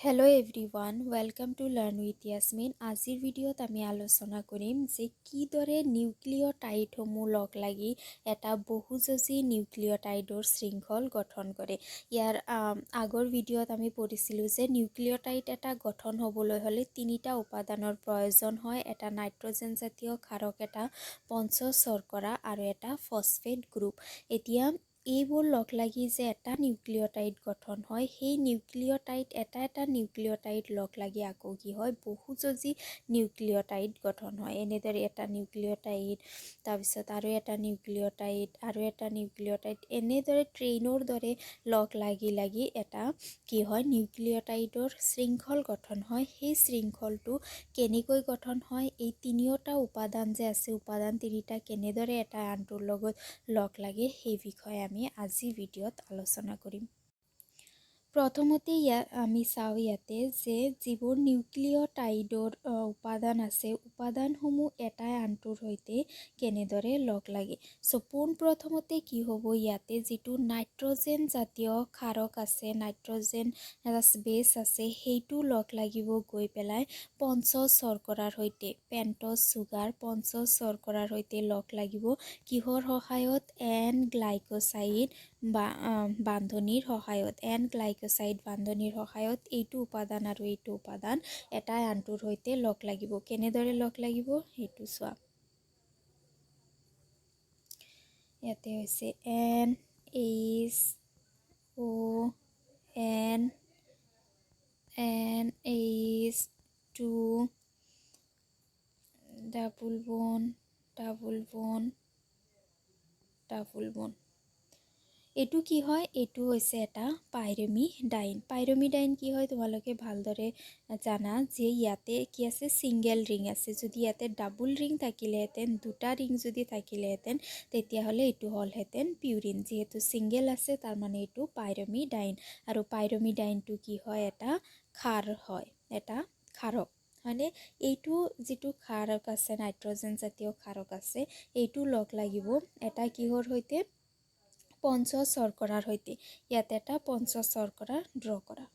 Hello everyone, welcome to Learn with Yasmin. আজিৰ ভিডিঅ'ত আমি আলোচনা কৰিম যে কিদৰে নিউক্লিঅ'টাইডসমূহ লগ লাগি এটা বহুযুজী নিউক্লিঅ'টাইডৰ শৃংখল গঠন কৰে। ইয়াৰ আগৰ ভিডিঅ'ত আমি পঢ়িছিলোঁ যে নিউক্লিঅ'টাইড এটা গঠন হ'বলৈ হ'লে তিনিটা উপাদানৰ প্ৰয়োজন হয়, এটা নাইট্ৰজেন জাতীয় ক্ষাৰক, এটা পঞ্চশৰ্কৰা আৰু এটা ফসফেট গ্ৰুপ। এতিয়া এইবোৰ লগ লাগি যে এটা নিউক্লিঅ'টাইড গঠন হয়, সেই নিউক্লিঅ'টাইড এটা নিউক্লিঅ'টাইড লগ লাগি আকৌ কি হয়, বহুযুজী নিউক্লিঅ'টাইড গঠন হয়। এনেদৰে এটা নিউক্লিঅ'টাইড, তাৰপিছত আৰু এটা নিউক্লিঅ'টাইড আৰু এটা নিউক্লিঅ'টাইড, এনেদৰে ট্ৰেইনৰ দৰে লগ লাগি এটা কি হয়, নিউক্লিঅ'টাইডৰ শৃংখল গঠন হয়। সেই শৃংখলটো কেনেকৈ গঠন হয়, এই তিনিওটা উপাদান যে আছে, উপাদান তিনিটা কেনেদৰে এটা আনটোৰ লগত লগ লাগে, সেই বিষয়ে আমি আজি ভিডিঅ'ত আলোচনা কৰিম। প্ৰথমতে আমি চাওঁ ইয়াতে যে যিবোৰ নিউক্লিঅ'টাইডৰ উপাদান আছে, উপাদানসমূহ এটাই আনটোৰ সৈতে কেনেদৰে লগ লাগে। পোনপ্ৰথমতে কি হ'ব, ইয়াতে যিটো নাইট্ৰজেন জাতীয় ক্ষাৰক আছে, নাইট্ৰজেন বেছ আছে, সেইটো লগ লাগিব গৈ পেলাই পঞ্চশৰ্কৰাৰ সৈতে, পেণ্টছ চুগাৰ পঞ্চশৰ্কৰাৰ সৈতে লগ লাগিব কিহৰ সহায়ত, এন গ্লাইক'ছাইড বান্ধনিৰ সহায়ত, বান্ধনিৰ সহায়ত এইটো উপাদান আৰু এইটো উপাদান এটাই আনটোৰ সৈতে লগ লাগিব। কেনেদৰে লগ লাগিব সেইটো চোৱা। ইয়াতে হৈছে NH2 ডাবল বন। এইটো কি হয়, এইটো হৈছে এটা পাইৰমিডাইন। পাইৰমিডাইন কি হয় তোমালোকে ভালদৰে জানা যে ইয়াতে কি আছে, ছিংগেল ৰিং আছে। যদি ইয়াতে ডাবল ৰিং থাকিলেহেঁতেন, দুটা ৰিং যদি থাকিলেহেঁতেন, তেতিয়াহ'লে এইটো হ'লহেঁতেন পিউৰিন। যিহেতু ছিংগেল আছে তাৰ মানে এইটো পাইৰমিডাইন। আৰু পাইৰমিডাইনটো কি হয়, এটা ক্ষাৰ হয়, এটা ক্ষাৰক হয়নে। এইটো যিটো ক্ষাৰক আছে, নাইট্ৰজেন জাতীয় ক্ষাৰক আছে, এইটো লগ লাগিব এটা কিহৰ সৈতে, পঞ্চশৰ্কৰাৰ সৈতে। ইয়াতে এটা পঞ্চশৰ্কৰা ড্ৰ কৰা।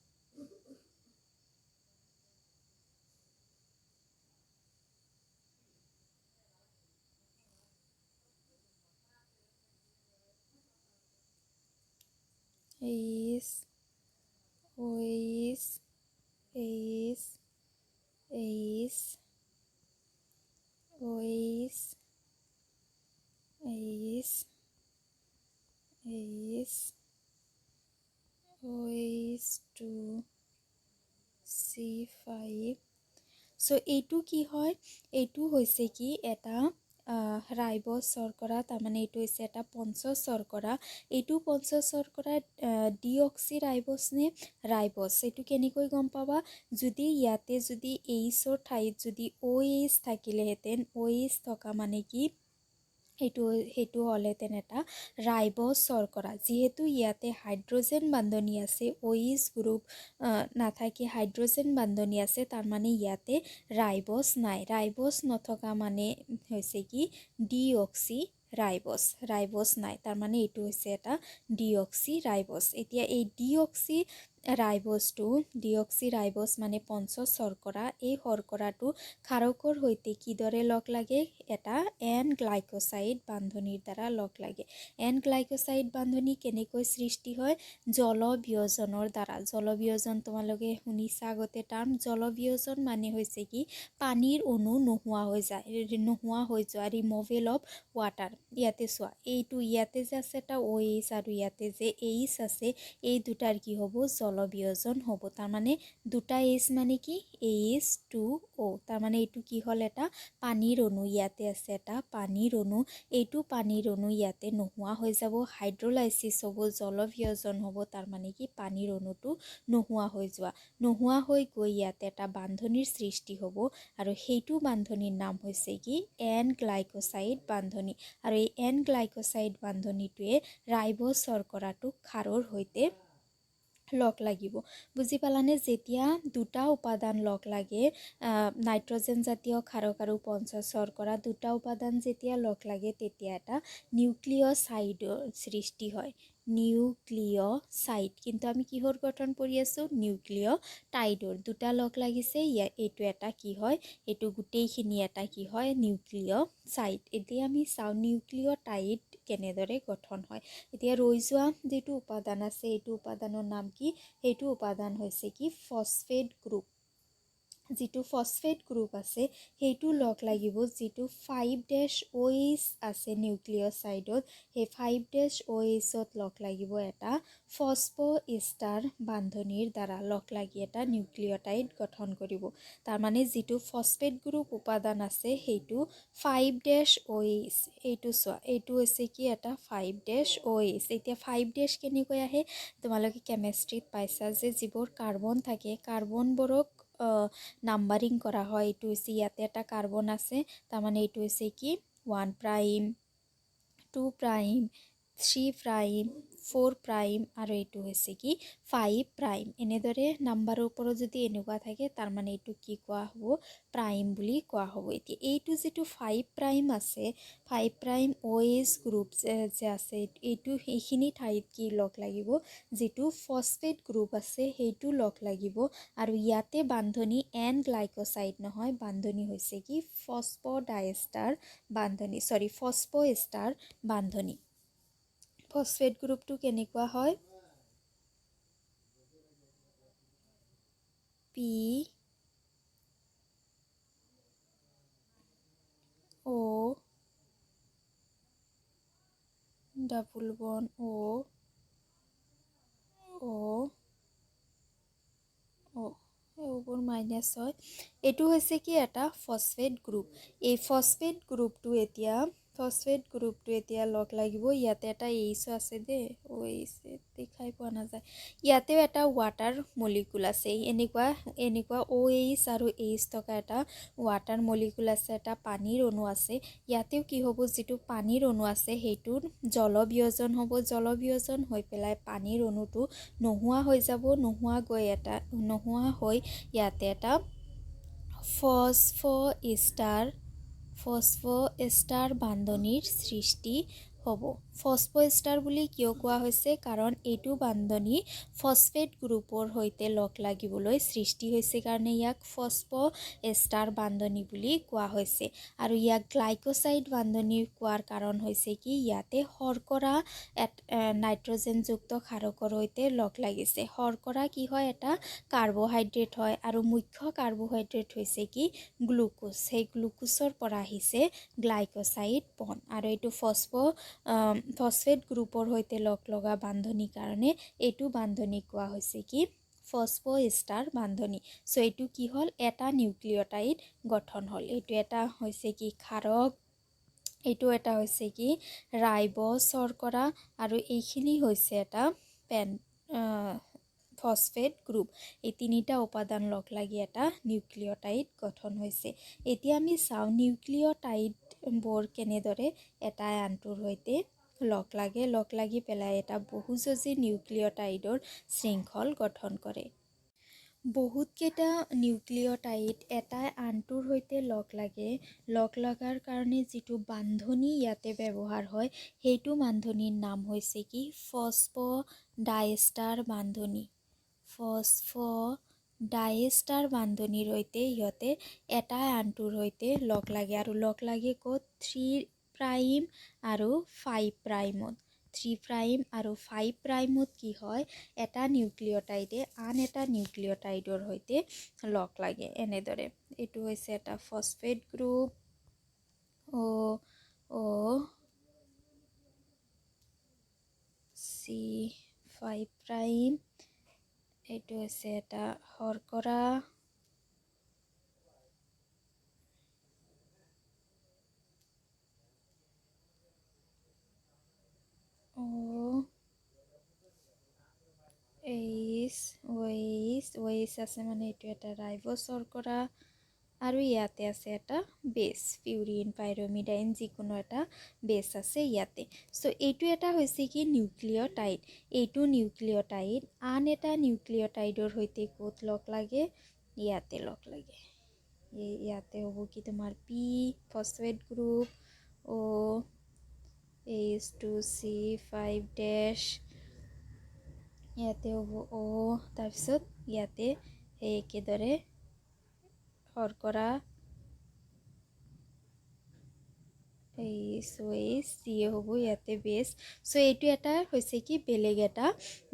OH2C5। এইটো কি হয়, এইটো হৈছে কি এটা ৰাইবছ শৰ্কৰা, তাৰমানে এইটো হৈছে এটা পঞ্চশৰ্কৰা। এইটো পঞ্চশৰ্কৰা ডিঅক্সি ৰাইবছ নে ৰাইবছ, এইটো কেনেকৈ গম পাবা, যদি ইয়াতে যদি এইচৰ ঠাইত যদি OH থাকিলেহেঁতেন, OH থকা মানে কি, সেইটো হ'লেহেঁতেন এটা ৰাইবছ শৰ্কৰা। যিহেতু ইয়াতে হাইড্ৰজেন বান্ধনি আছে, OH গ্ৰুপ নাথাকি হাইড্ৰজেন বান্ধনি আছে, তাৰমানে ইয়াতে ৰাইবছ নাই। ৰাইবছ নথকা মানে হৈছে কি, ডিঅক্সি ৰাইবছ নাই, তাৰমানে এইটো হৈছে এটা ডিঅক্সি ৰাইবছ। এতিয়া এই ডিঅক্সি ৰাইবছ মানে পঞ্চশৰ্কৰা, এই শৰ্কৰাটো ক্ষাৰকৰ সৈতে কিদৰে লগ লাগে, এটা এন গ্লাইক'ছাইড বান্ধনিৰ দ্বাৰা লগ লাগে। এন গ্লাইক'ছাইড বান্ধনি কেনেকৈ সৃষ্টি হয়, জলবিয়োজনৰ দ্বাৰা। জলবিয়োজন তোমালোকে শুনিছা আগতে টাৰ্ম। জলবিয়োজন মানে হৈছে কি, পানীৰ অণু নোহোৱা হৈ যোৱা, ৰিমুভেল অফ ৱাটাৰ। ইয়াতে চোৱা, এইটো ইয়াতে যে আছে এটা OH আৰু ইয়াতে যে H আছে, এই দুটাৰ কি হ'ব, জলবিয়োজন হ'ব। তাৰমানে দুটা H মানে কি, H2O, তাৰমানে এইটো কি হ'ল, এটা পানীৰ অণু। ইয়াতে আছে এটা পানীৰ অণু, এইটো পানীৰ অণু ইয়াতে নোহোৱা হৈ যাব, হাইড্ৰলাইচিছ হ'ব, জলবিয়োজন হ'ব, তাৰমানে কি পানীৰ অণুটো নোহোৱা হৈ গৈ ইয়াতে এটা বান্ধনিৰ সৃষ্টি হ'ব, আৰু সেইটো বান্ধনিৰ নাম হৈছে কি, এন গ্লাইক'ছাইড বান্ধনি। আৰু এই এন গ্লাইক'ছাইড বান্ধনিটোৱে ৰাইবছ শৰ্কৰাটোক ক্ষাৰৰ সৈতে লগ লাগিব। বুজি পালানে, যেতিয়া দুটা উপাদান লগ লাগে, নাইট্ৰজেন জাতীয় ক্ষাৰক আৰু পঞ্চশৰ্কৰা দুটা উপাদান যেতিয়া লগ লাগে, তেতিয়া এটা নিউক্লিঅ'ছাইডৰ সৃষ্টি হয়। নিউক্লিঅ'চাইড, কিন্তু আমি কিহৰ গঠন কৰি আছোঁ? নিউক্লিঅ'টাইডৰ। দুটা লগ লাগিছে, এইটো এটা কি হয়? এইটো গোটেইখিনি এটা কি হয়? নিউক্লিঅ'চাইড। এতিয়া আমি চাওঁ নিউক্লিঅ'টাইড কেনেদৰে গঠন হয়। এতিয়া ৰৈ যোৱা যিটো উপাদান আছে, এইটো উপাদানৰ নাম কি? সেইটো উপাদান হৈছে কি? Phosphate group. যিটো ফছফেট গ্ৰুপ আছে সেইটো লগ লাগিব যিটো 5' আছে নিউক্লিঅ'চাইডত, সেই 5'ত লগ লাগিব এটা ফছফ'ইষ্টাৰ বান্ধনিৰ দ্বাৰা লগ লাগি এটা নিউক্লিঅ'টাইড গঠন কৰিব। তাৰমানে যিটো ফছফেট গ্ৰুপ উপাদান আছে সেইটো 5' এইটো চোৱা, এইটো হৈছে কি? এটা 5' এতিয়া 5' কেনেকৈ আহে? তোমালোকে কেমেষ্ট্ৰিত পাইছা যে যিবোৰ কাৰ্বন থাকে, কাৰ্বনবোৰক নাম্বাৰিং কৰা হয়। এইটো হৈছে ইয়াতে এটা কাৰ্বন আছে, তাৰমানে এইটো হৈছে কি? 1', 2', 3', 4' আৰু এইটো হৈছে কি? 5'। এনেদৰে নাম্বাৰৰ ওপৰত যদি এনেকুৱা থাকে তাৰমানে এইটো কি কোৱা হ'ব? প্ৰাইম বুলি কোৱা হ'ব। এতিয়া এইটো যিটো 5' আছে, 5' OH গ্ৰুপ যে আছে, এইখিনি ঠাইত কি লগ লাগিব? যিটো ফছফেট গ্ৰুপ আছে সেইটো লগ লাগিব। আৰু ইয়াতে বান্ধনি এন গ্লাইক'চাইড নহয়, বান্ধনি হৈছে কি? ফছফ'ইষ্টাৰ বান্ধনি। ফছফেট গ্ৰুপটো কেনেকুৱা হয়? PO এইবোৰ মাইনাছ হয়। এইটো হৈছে কি? এটা ফছফেট গ্ৰুপ। এই ফছফেট গ্ৰুপটো এতিয়া লগ লাগিব। ইয়াতে এটা এইচো আছে দেই, এইচ দেখাই পোৱা নাযায়। ইয়াতেও এটা ৱাটাৰ মলিকুল আছে, এনেকুৱা OH আৰু এইচ থকা এটা ৱাটাৰ মলিকুল আছে, এটা পানীৰ অণু আছে। ইয়াতেও কি হ'ব? যিটো পানীৰ অণু আছে সেইটোৰ জলবিয়োজন হ'ব। জলবিয়োজন হৈ পেলাই পানীৰ অণুটো নোহোৱা হৈ যাব। নোহোৱা হৈ ইয়াতে এটা ফছফ'ইষ্টাৰ বান্ধনিৰ সৃষ্টি হ'ব। ফছফ'ইষ্টাৰ বুলি কিয় কোৱা হৈছে? কাৰণ এইটো বান্ধনি ফছফেট গ্ৰুপৰ সৈতে লগ লাগিবলৈ সৃষ্টি হৈছে কাৰণে ইয়াক ফছফ'ইষ্টাৰ বান্ধনি বুলি কোৱা হৈছে। আৰু ইয়াক গ্লাইক'চাইড বান্ধনি কোৱাৰ কাৰণ হৈছে কি? ইয়াতে শৰ্কৰা নাইট্ৰজেনযুক্ত ক্ষাৰকৰ সৈতে লগ লাগিছে। শৰ্কৰা কি হয়? এটা কাৰ্বহাইড্ৰেট হয়, আৰু মুখ্য কাৰ্বহাইড্ৰেট হৈছে কি? গ্লুকোজ। সেই গ্লুকোজৰ পৰা আহিছে গ্লাইক'চাইড বন্ড। আৰু এইটো ফছফেট গ্ৰুপৰ সৈতে লগ লগা বান্ধনিৰ কাৰণে এইটো বান্ধনি কোৱা হৈছে কি? ফছফ'ইষ্টাৰ বান্ধনি। চ' এইটো কি হ'ল? এটা নিউক্লিঅ'টাইড গঠন হ'ল। এইটো এটা হৈছে কি? ক্ষাৰক, এইটো এটা হৈছে কি? ৰাইবছ শৰ্কৰা, আৰু এইখিনি হৈছে এটা ফছফেট গ্ৰুপ। এই তিনিটা উপাদান লগ লাগি এটা নিউক্লিঅ'টাইড গঠন হৈছে। এতিয়া আমি চাওঁ নিউক্লিঅ'টাইডবোৰ কেনেদৰে এটাই আনটোৰ সৈতে লগ লাগি পেলাই এটা বহুযুজী নিউক্লিঅ'টাইডৰ শৃংখল গঠন কৰে। বহুতকেইটা নিউক্লিঅ'টাইড এটাই আনটোৰ সৈতে লগ লগাৰ কাৰণে যিটো বান্ধনি ইয়াতে ব্যৱহাৰ হয় সেইটো বান্ধনিৰ নাম হৈছে কি? ফছফ'ডাইএষ্টাৰ বান্ধনি। ফছফ'ডাইএষ্টাৰ বান্ধনিৰ সৈতে সিহঁতে এটাই আনটোৰ সৈতে লগ লাগে, আৰু লগ লাগে ক'ত? 3' আৰু 5'ত। 3' আৰু 5'ত কি হয়? এটা নিউক্লিঅ'টাইডে আন এটা নিউক্লিঅ'টাইডৰ সৈতে লগ লাগে এনেদৰে। এইটো হৈছে এটা ফছফেট গ্ৰুপ, C5'। এইটো হৈছে এটা শৰ্কৰা, OH আছে, মানে এইটো এটা ৰাইবছ শৰ্কৰা, আৰু ইয়াতে আছে এটা বেছ, পিউৰিন, পাইৰমিডাইন, যিকোনো এটা বেছ আছে ইয়াতে। চ' এইটো এটা হৈছে কি? নিউক্লিঅ'টাইড। এইটো নিউক্লিঅ'টাইড আন এটা নিউক্লিঅ'টাইডৰ সৈতে ক'ত লগ লাগে? ইয়াতে লগ লাগে। ইয়াতে হ'ব কি? তোমাৰ P ফছফেট গ্ৰুপ, OH2C5' ইয়াতে হ'ব অ, তাৰপিছত ইয়াতে সেই একেদৰে শৰ্কৰা চিয়ে হ'ব ইয়াতে বেছ। চ' এইটো এটা হৈছে কি বেলেগ এটা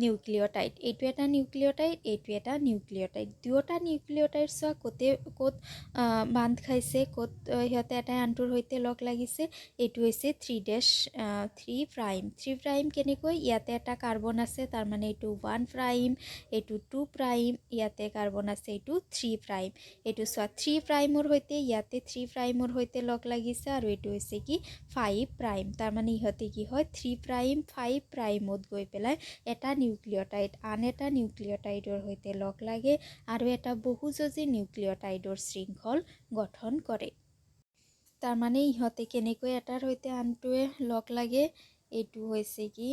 নিউক্লিঅ'টাইড, এইটো এটা নিউক্লিঅ'টাইড, এইটো এটা নিউক্লিঅ'টাইড। দুয়োটা নিউক্লিঅ'টাইড চোৱা ক'ত বান্ধ খাইছে, ক'ত সিহঁতে এটা আনটোৰ সৈতে লগ লাগিছে। এইটো হৈছে 3' কেনেকৈ, ইয়াতে এটা কাৰ্বন আছে, তাৰমানে এইটো 1', এইটো 2', ইয়াতে কাৰ্বন আছে, এইটো 3'। এইটো চোৱা 3'ৰ সৈতে ইয়াতে 3'ৰ সৈতে লগ লাগিছে, আৰু এইটো হৈছে কি 5', তাৰমানে ইহঁতে কি হয় 3', 5'ত গৈ পেলাই এটা নিউক্লিঅ'টাইড আন এটা নিউক্লিঅ'টাইডৰ সৈতে লগ লাগে আৰু এটা বহুযোজী নিউক্লিঅ'টাইডৰ শৃংখল গঠন কৰে। তাৰমানে ইহঁতে কেনেকৈ এটাৰ সৈতে আনটোৱে লগ লাগে, এইটো হৈছে কি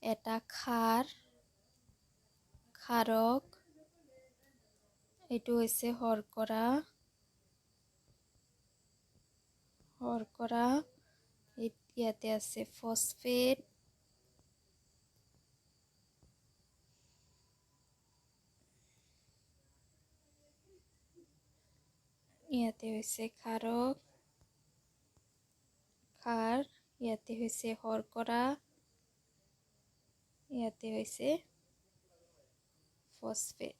এটা ক্ষাৰক, এইটো হৈছে শৰ্কৰা, ইয়াতে আছে ফসফেট, ইয়াতে হৈছে ক্ষাৰ, ইয়াতে হৈছে শৰ্কৰা, ইয়াতে হৈছে ফসফেট।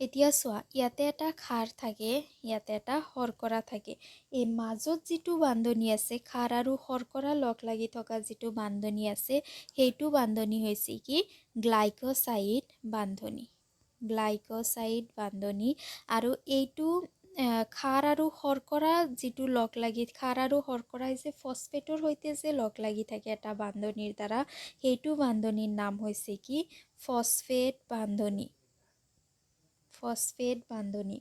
এতিয়া চোৱা ইয়াতে এটা ক্ষাৰ থাকে, ইয়াতে এটা শৰ্কৰা থাকে, এই মাজত যিটো বান্ধনি আছে, ক্ষাৰ আৰু শৰ্কৰা লগ লাগি থকা যিটো বান্ধনি আছে, সেইটো বান্ধনি হৈছে কি গ্লাইক'ছাইড বান্ধনি। আৰু এইটো ক্ষাৰ আৰু শৰ্কৰা যিটো লগ লাগি, ক্ষাৰ আৰু শৰ্কৰাই যে ফসফেটৰ সৈতে যে লগ লাগি থাকে এটা বান্ধনিৰ দ্বাৰা, সেইটো বান্ধনিৰ নাম হৈছে কি ফসফেট বান্ধনি।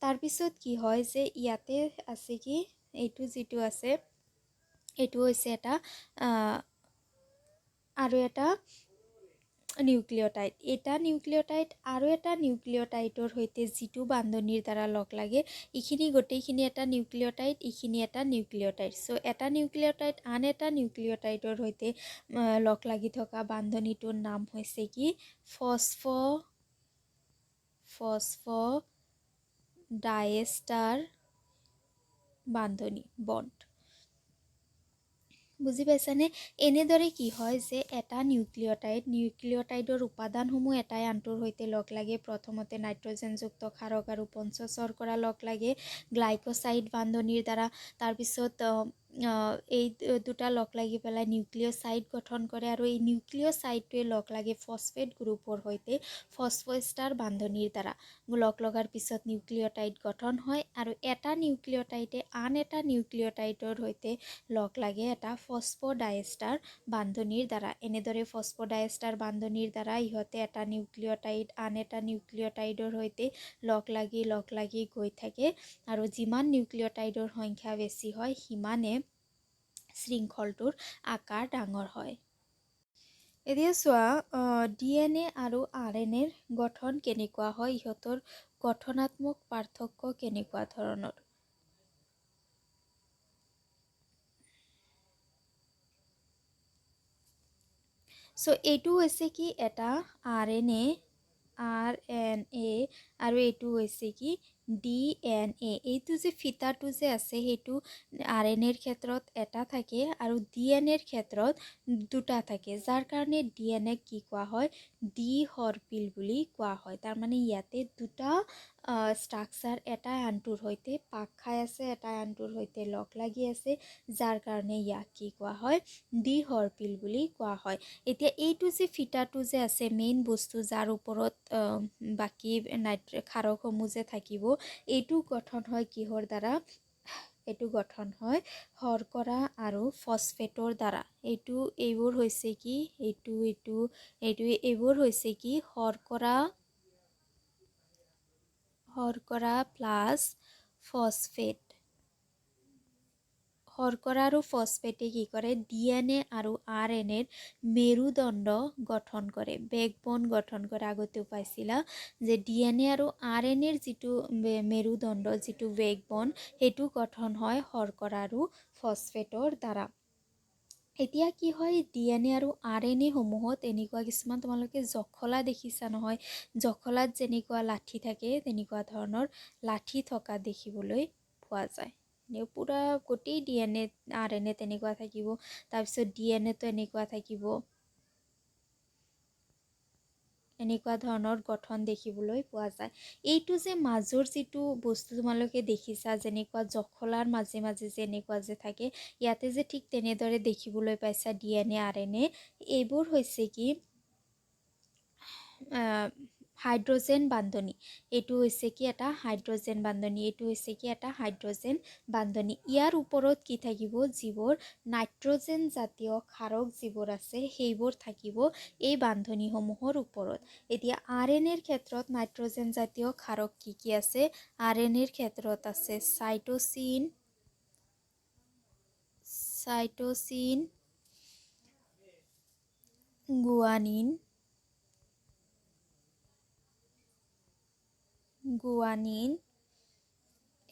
তাৰপিছত কি হয় যে ইয়াতে আছে কি, এইটো যিটো আছে এইটো হৈছে এটা আৰু এটা নিউক্লিঅ'টাইড, এটা নিউক্লিঅ'টাইড আৰু এটা নিউক্লিঅ'টাইডৰ সৈতে যিটো বান্ধনিৰ দ্বাৰা লগ লাগে, এইখিনি গোটেইখিনি এটা নিউক্লিঅ'টাইড, এইখিনি এটা নিউক্লিঅ'টাইড। চ' এটা নিউক্লিঅ'টাইড আন এটা নিউক্লিঅ'টাইডৰ সৈতে লগ লাগি থকা বান্ধনিটোৰ নাম হৈছে কি ফসফ'ডাইএষ্টাৰ বান্ধনি বণ্ড। বুজি পাইছানে? এনেদৰে কি হয় যে এটা নিউক্লিঅ'টাইডৰ উপাদানসমূহ এটাই আনটোৰ সৈতে লগ লাগে। প্ৰথমতে নাইট্ৰজেনযুক্ত ক্ষাৰক আৰু পঞ্চশৰ্কৰা লগ লাগে গ্লাইক'ছাইড বান্ধনিৰ দ্বাৰা। তাৰপিছত এই দুটা লগ লাগি পেলাই নিউক্লিঅ'ছাইড গঠন কৰে, আৰু এই নিউক্লিঅ'ছাইডটোৱে লগ লাগে ফসফেট গ্ৰুপৰ সৈতে ফসফ'এষ্টাৰ বান্ধনিৰ দ্বাৰা। লগ লগাৰ পিছত নিউক্লিঅ'টাইড গঠন হয়, আৰু এটা নিউক্লিঅ'টাইডে আন এটা নিউক্লিঅ'টাইডৰ সৈতে লগ লাগে এটা ফসফ'ডাইএষ্টাৰ বান্ধনিৰ দ্বাৰা। এনেদৰে ফসফ'ডাইএষ্টাৰ বান্ধনিৰ দ্বাৰা ইহঁতে এটা নিউক্লিঅ'টাইড আন এটা নিউক্লিঅ'টাইডৰ সৈতে লগ লাগি গৈ থাকে, আৰু যিমান নিউক্লিঅ'টাইডৰ সংখ্যা বেছি হয় সিমানে শৃংখলটোৰ আকাৰ ডাঙৰ হয়। এতিয়া চোৱা DNA আৰু RNAৰ গঠন কেনেকুৱা হয়, ইহঁতৰ গঠনাত্মক পাৰ্থক্য কেনেকুৱা ধৰণৰ। চ' এইটো হৈছে কি এটা RNA, আৰু এইটো হৈছে কি DNA। এইটো যে ফিতাটো যে আছে সেইটো RNAৰ ক্ষেত্ৰত এটা থাকে আৰু DNAৰ ক্ষেত্ৰত দুটা থাকে, যাৰ কাৰণে DNA কি কোৱা হয় দ্বিসৰ্পিল বুলি কোৱা হয়। তাৰমানে ইয়াতে দুটা ষ্ট্ৰাকচাৰ এটাই আনটোৰ সৈতে পাক খাই আছে, এটাই আনটোৰ সৈতে লগ লাগি আছে, যাৰ কাৰণে ইয়াক কি কোৱা হয় দ্বিসৰ্পিল বুলি কোৱা হয়। এতিয়া এইটো যে ফিতাটো যে আছে মেইন বস্তু যাৰ ওপৰত বাকী ক্ষাৰকসমূহ যে থাকিব, এইটো গঠন হয় কিহৰ দ্বাৰা, এইটো গঠন হয় শৰ্কৰা আৰু ফসফেটৰ দ্বাৰা। এইবোৰ হৈছে কি এইবোৰ হৈছে কি শৰ্কৰা প্লাছ ফসফেট। শৰ্কৰা আৰু ফসফেটে কি কৰে DNA আৰু RNAৰ মেৰুদণ্ড গঠন কৰে, বেকবন গঠন কৰে। আগতেও পাইছিলা যে DNA আৰু RNAৰ যিটো মেৰুদণ্ড, যিটো বেকবন, সেইটো গঠন হয় শৰ্কৰা আৰু ফসফেটৰ দ্বাৰা। এতিয়া কি হয় DNA আৰু RNA সমূহত এনেকুৱা কিছুমান তোমালোকে জখলা দেখিছা নহয়, জখলাত যেনেকুৱা লাঠি থাকে তেনেকুৱা ধৰণৰ লাঠি থকা দেখিবলৈ পোৱা যায়। পুৰা গোটেই DNA RNA তেনেকুৱা থাকিব, তাৰপিছত DNAটো এনেকুৱা থাকিব, এনেকুৱা ধৰণৰ গঠন দেখিবলৈ পোৱা যায়। এইটো যে মাজৰ যিটো বস্তু তোমালোকে দেখিছা যেনেকুৱা জখলাৰ মাজে মাজে যে এনেকুৱা যে থাকে, ইয়াতে যে ঠিক তেনেদৰে দেখিবলৈ পাইছা DNA RNA, এইবোৰ হৈছে কি হাইড্ৰজেন বান্ধনি। এইটো হৈছে কি এটা হাইড্ৰজেন বান্ধনি, এইটো হৈছে কি এটা হাইড্ৰজেন বান্ধনি। ইয়াৰ ওপৰত কি থাকিব, যিবোৰ নাইট্ৰজেন জাতীয় ক্ষাৰক যিবোৰ আছে সেইবোৰ থাকিব এই বান্ধনিসমূহৰ ওপৰত। এতিয়া RNAৰ ক্ষেত্ৰত নাইট্ৰজেন জাতীয় ক্ষাৰক কি কি আছে? RNAৰ ক্ষেত্ৰত আছে চাইটোচিন, গুৱানিন,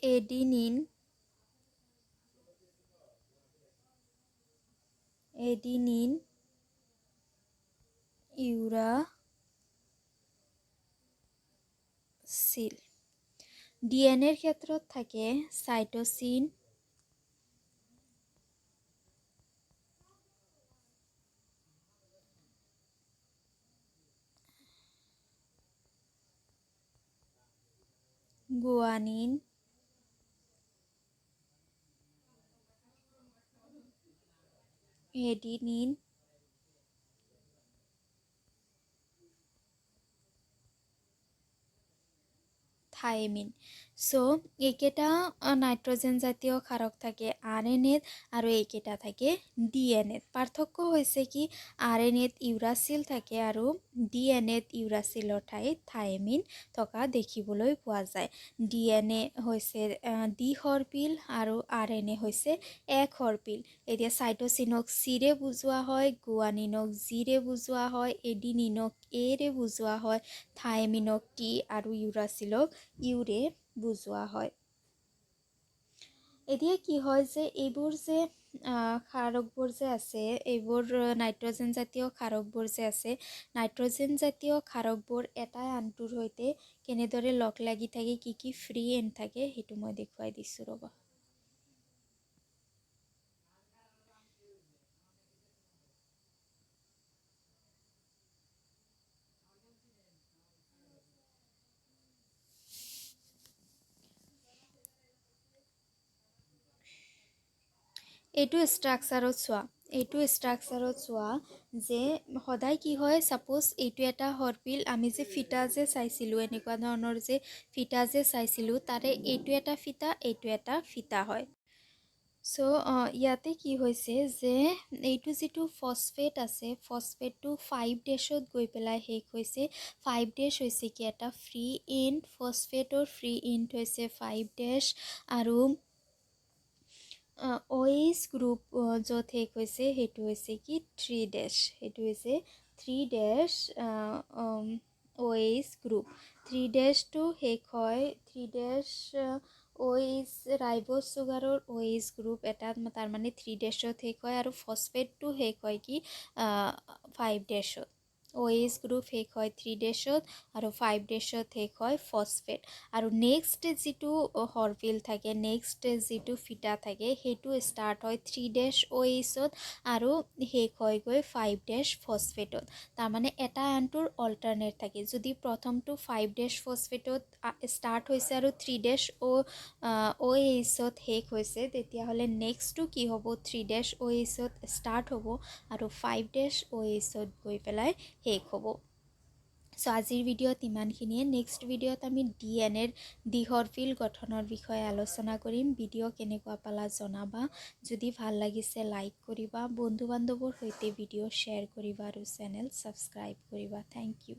এডিনিন, ইউৰাচিল। DNAৰ ক্ষেত্ৰত থাকে চাইটোচিন, গুৱানিন, এডিনিন, থাইমিন। চ' এইকেইটা নাইট্ৰজেন জাতীয় ক্ষাৰক থাকে RNAত আৰু এইকেইটা থাকে DNAত। পাৰ্থক্য হৈছে কি RNAত ইউৰাচিল থাকে আৰু DNAত ইউৰাচিলৰ ঠাইত থাইমিন থকা দেখিবলৈ পোৱা যায়। DNA হৈছে দ্বিসৰ্পিল আৰু RNA হৈছে একসৰ্পিল। এতিয়া চাইটোচিনক চিৰে বুজোৱা হয়, গুৱানিনক জিৰে বুজোৱা হয়, এডিনিনক এৰে বুজোৱা হয়, থাইমিনক টি আৰু ইউৰাচিলক ইউৰে বুজোৱা হয়। এতিয়া কি হয় যে এইবোৰ যে ক্ষাৰকবোৰ যে আছে, এইবোৰ নাইট্ৰজেন জাতীয় ক্ষাৰকবোৰ যে আছে, নাইট্ৰজেন জাতীয় ক্ষাৰকবোৰ এটাই আনটোৰ সৈতে কেনেদৰে লগ লাগি থাকে, কি কি ফ্ৰী এণ্ড থাকে সেইটো মই দেখুৱাই দিছোঁ ৰ'বা। এইটো ষ্ট্ৰাকচাৰত চোৱা যে সদায় কি হয়, ছাপ'জ এইটো এটা সৰ্পিল, আমি যে ফিটা যে চাইছিলোঁ, এনেকুৱা ধৰণৰ যে ফিটা যে চাইছিলোঁ, তাৰে এইটো এটা ফিটা, এইটো এটা ফিটা হয়। চ' ইয়াতে কি হৈছে যে এইটো যিটো ফচফেট আছে, ফচফেটটো 5 ডেছত গৈ পেলাই শেষ হৈছে। 5 ডেছ হৈছে কি এটা ফ্ৰী এণ্ড, ফচফেটৰ ফ্ৰী এণ্ড হৈছে 5 ডেছ, আৰু OH গ্ৰুপ য'ত শেষ হৈছে সেইটো হৈছে কি 3 ডেছ, সেইটো হৈছে 3 ডেছ OH গ্ৰুপ। 3 ডেছটো শেষ হয়, 3 ডেছ OH ৰাইবছ চুগাৰৰ OH গ্ৰুপ এটা, তাৰমানে 3 ডেছত শেষ হয়, আৰু ফচফেটটো শেষ হয় কি 5 ডেছত। OH গ্ৰুপ শেষ হয় 3 ডেছত আৰু 5 ডেছত শেষ হয় ফচফেট। আৰু নেক্সট যিটো সৰ্পিল থাকে, নেক্সট যিটো ফিটা থাকে, সেইটো ষ্টাৰ্ট হয় 3 ডেছ OHত আৰু শেষ হয় গৈ 5 ডেছ ফচফেটত। তাৰমানে এটা আনটোৰ অল্টাৰনেট থাকে। যদি প্ৰথমটো 5 ডেছ ফচফেটত ষ্টাৰ্ট হৈছে আৰু 3 ডেছ OHত শেষ হৈছে, তেতিয়াহ'লে নেক্সটটো কি হ'ব, 3 ডেছ OHত ষ্টাৰ্ট হ'ব আৰু 5 ডেছ OHত গৈ পেলাই শেষ হ'ব। চ' আজিৰ ভিডিঅ'ত ইমানখিনিয়ে। নেক্সট ভিডিঅ'ত আমি DNAৰ দ্বিসৰ্পিল গঠনৰ বিষয়ে আলোচনা কৰিম। ভিডিঅ' কেনেকুৱা পালা জনাবা। যদি ভাল লাগিছে লাইক কৰিবা, বন্ধু বান্ধৱৰ সৈতে ভিডিঅ' শ্বেয়াৰ কৰিবা আৰু চেনেল ছাবস্ক্ৰাইব কৰিবা। Thank U.